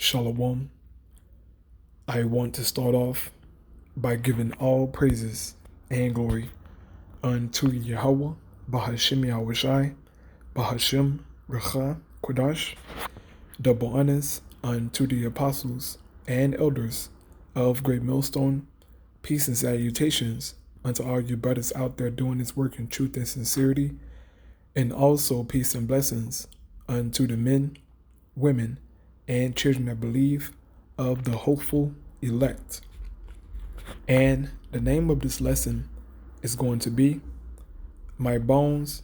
Shalom. I want to start off by giving all praises and glory unto Yahweh, Bahashim Yahushai, Bahashim Recha Kodash, double honors unto the apostles and elders of Great Millstone, peace and salutations unto all you brothers out there doing this work in truth and sincerity, and also peace and blessings unto the men, women, and children that believe of the hopeful elect. And the name of this lesson is going to be My Bones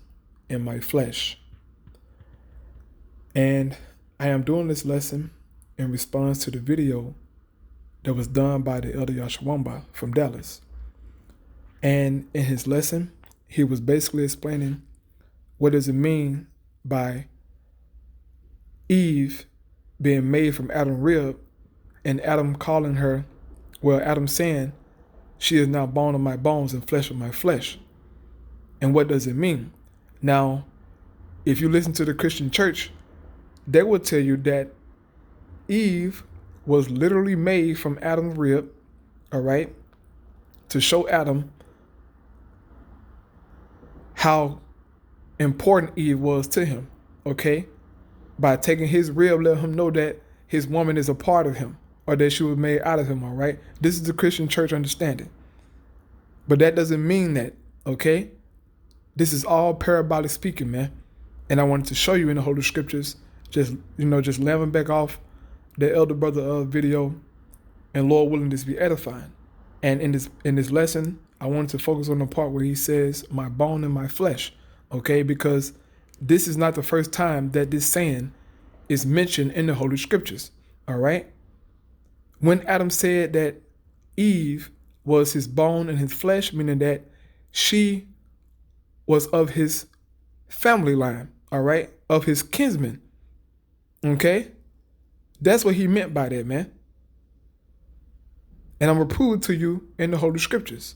and My Flesh. And I am doing this lesson in response to the video that was done by the Elder Yashawamba from Dallas. And in his lesson, he was basically explaining what does it mean by Eve being made from Adam's rib, and Adam calling her, Adam saying, she is now bone of my bones and flesh of my flesh. And what does it mean? Now, if you listen to the Christian church, they will tell you that Eve was literally made from Adam's rib, all right, to show Adam how important Eve was to him, okay? By taking his rib, let him know that his woman is a part of him, or that she was made out of him, all right? This is the Christian church understanding. But that doesn't mean that, okay? This is all parabolic speaking, man. And I wanted to show you in the Holy Scriptures, just laughing back off the elder brother video, and Lord willing this be edifying. And in this lesson, I wanted to focus on the part where he says, my bone and my flesh, okay? Because this is not the first time that this saying is mentioned in the Holy Scriptures, all right? When Adam said that Eve was his bone and his flesh, meaning that she was of his family line, all right? Of his kinsman, okay? That's what he meant by that, man. And I'm going to prove it to you in the Holy Scriptures.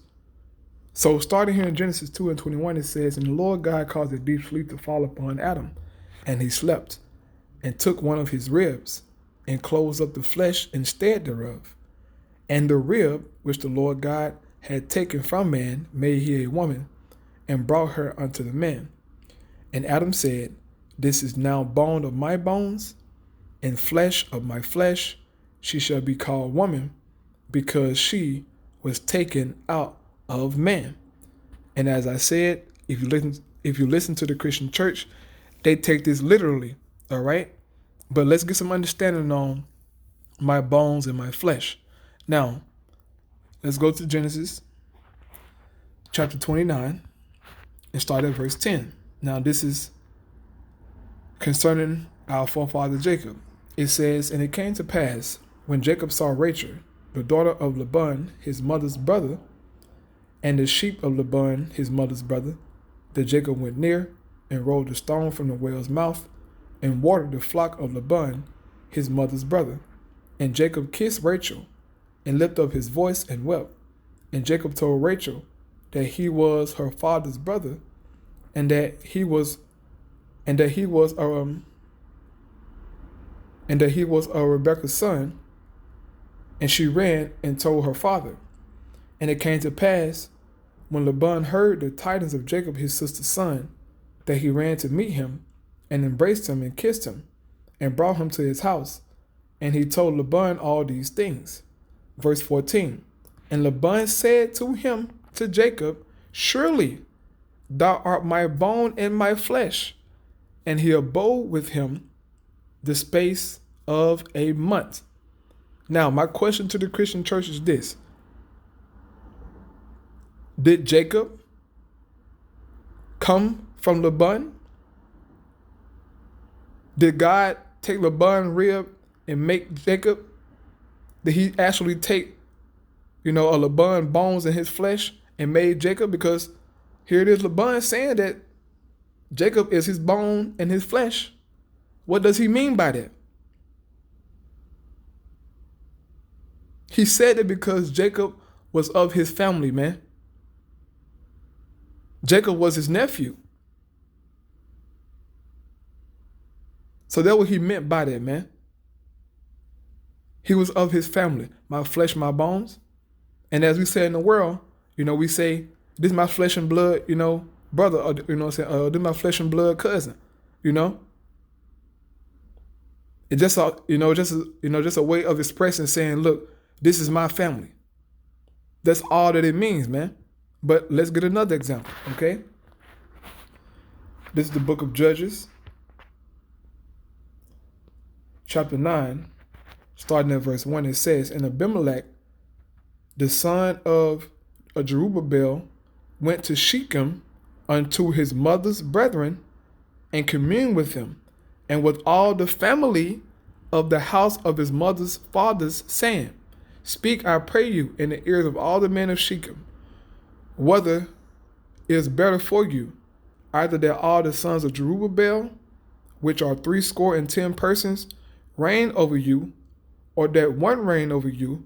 So starting here in Genesis 2:21, it says, and the Lord God caused a deep sleep to fall upon Adam, and he slept, and took one of his ribs, and closed up the flesh instead thereof. And the rib which the Lord God had taken from man made he a woman, and brought her unto the man. And Adam said, this is now bone of my bones, and flesh of my flesh. She shall be called woman, because she was taken out of man. And as I said, if you listen to the Christian church, they take this literally, all right? But let's get some understanding on my bones and my flesh. Now, let's go to Genesis chapter 29 and start at verse 10. Now, this is concerning our forefather Jacob. It says, and it came to pass, when Jacob saw Rachel, the daughter of Laban, his mother's brother, and the sheep of Laban, his mother's brother, that Jacob went near, and rolled a stone from the well's mouth, and watered the flock of Laban, his mother's brother. And Jacob kissed Rachel, and lifted up his voice and wept. And Jacob told Rachel that he was her father's brother, and that he was Rebekah's son. And she ran and told her father. And it came to pass, when Laban heard the tidings of Jacob his sister's son, that he ran to meet him, and embraced him, and kissed him, and brought him to his house. And he told Laban all these things. Verse 14, and Laban said to Jacob, surely thou art my bone and my flesh. And he abode with him the space of a month. Now, my question to the Christian church is this. Did Jacob come from Laban? Did God take Laban's rib and make Jacob? Did he actually take, a Laban bones in his flesh and made Jacob? Because here it is, Laban saying that Jacob is his bone and his flesh. What does he mean by that? He said it because Jacob was of his family, man. Jacob was his nephew. So that's what he meant by that, man. He was of his family, my flesh, my bones. And as we say in the world, we say, this is my flesh and blood, brother, or, this is my flesh and blood cousin, It's just just a way of expressing, saying, look, this is my family. That's all that it means, man. But let's get another example, okay? This is the book of Judges, chapter 9, starting at verse 1. It says, and Abimelech, the son of Jerubbaal, went to Shechem unto his mother's brethren and communed with them and with all the family of the house of his mother's fathers, saying, speak, I pray you, in the ears of all the men of Shechem, whether it is better for you, either that all the sons of Jerubbaal, which are 70 persons, reign over you, or that one reign over you.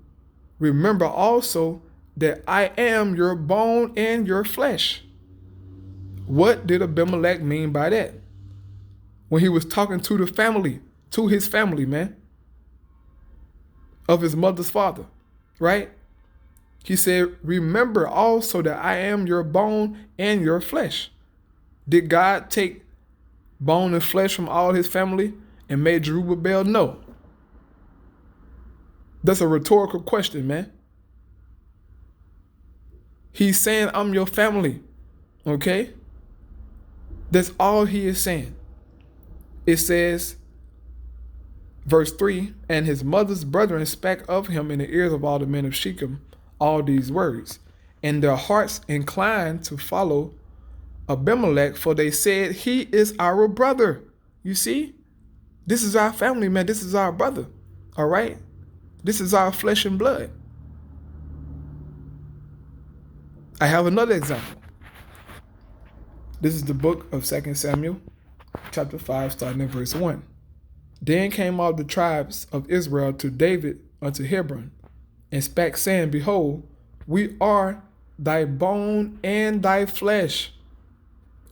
Remember also that I am your bone and your flesh. What did Abimelech mean by that? When he was talking to the family, to his family, man, of his mother's father, right? He said, remember also that I am your bone and your flesh. Did God take bone and flesh from all his family and made Jerubbaal? No. That's a rhetorical question, man. He's saying, I'm your family, okay? That's all he is saying. It says, verse 3, and his mother's brethren spake of him in the ears of all the men of Shechem all these words, and their hearts inclined to follow Abimelech, for they said, he is our brother. You see? This is our family, man. This is our brother, all right? This is our flesh and blood. I have another example. This is the book of 2 Samuel, chapter 5, starting in verse 1. Then came all the tribes of Israel to David unto Hebron, and spake, saying, behold, we are thy bone and thy flesh.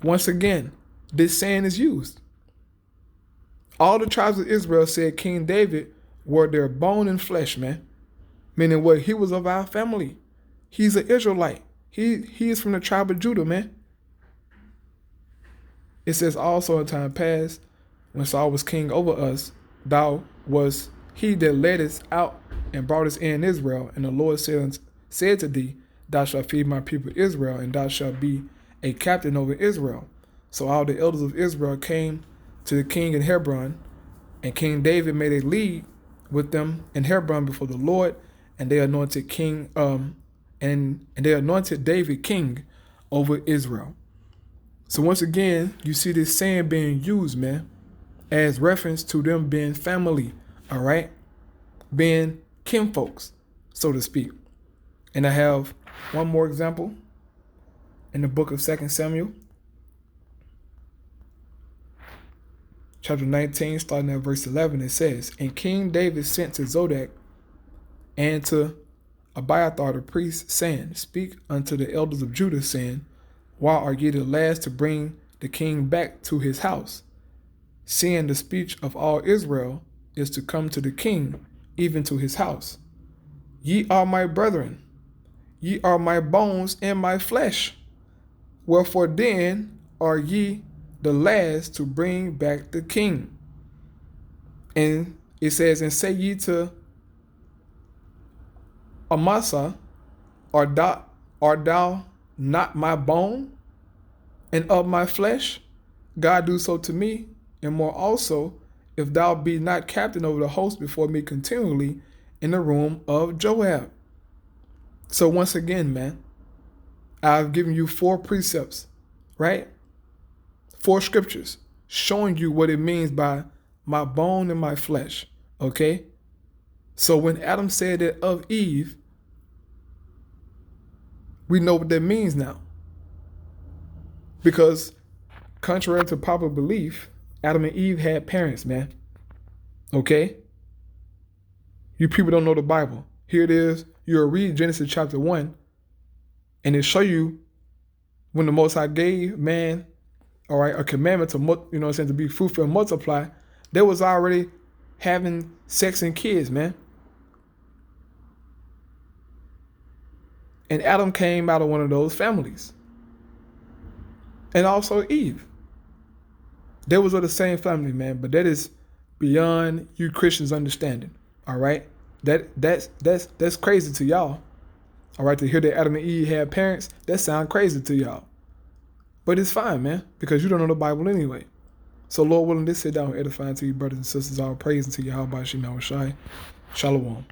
Once again, this saying is used. All the tribes of Israel said King David were their bone and flesh, man. Meaning what? He was of our family. He's an Israelite. He is from the tribe of Judah, man. It says also in time past, when Saul was king over us, thou was he that led us out and brought us in Israel. And the Lord said to thee, thou shalt feed my people Israel, and thou shalt be a captain over Israel. So all the elders of Israel came to the king in Hebron, and King David made a league with them in Hebron before the Lord, and they anointed and they anointed David king over Israel. So once again, you see this saying being used, man, as reference to them being family, all right? Being kinfolks, so to speak. And I have one more example in the book of 2 Samuel, chapter 19, starting at verse 11. It says, and King David sent to Zodek and to Abiathar the priest, saying, speak unto the elders of Judah, saying, why are ye the last to bring the king back to his house? Seeing the speech of all Israel is to come to the king, even to his house. Ye are my brethren, ye are my bones and my flesh. Wherefore then are ye the last to bring back the king? And it says, and say ye to Amasa, art thou not my bone and of my flesh? God do so to me, and more also, if thou be not captain over the host before me continually in the room of Joab. So once again, man, I've given you 4 precepts, right? 4 scriptures showing you what it means by my bone and my flesh, okay? So when Adam said that of Eve, we know what that means now. Because contrary to popular belief, Adam and Eve had parents, man. Okay? You people don't know the Bible. Here it is. You'll read Genesis chapter 1, and it show you when the Most High gave man, all right, a commandment to, to be fruitful and multiply. They was already having sex and kids, man. And Adam came out of one of those families. And also Eve. They was of the same family, man, but that is beyond you Christians understanding. All right? That's crazy to y'all. All right, to hear that Adam and Eve had parents, that sounds crazy to y'all. But it's fine, man, because you don't know the Bible anyway. So Lord willing, this sit down and edifying to you, brothers and sisters, all praise to Yahweh Shai. Shalom.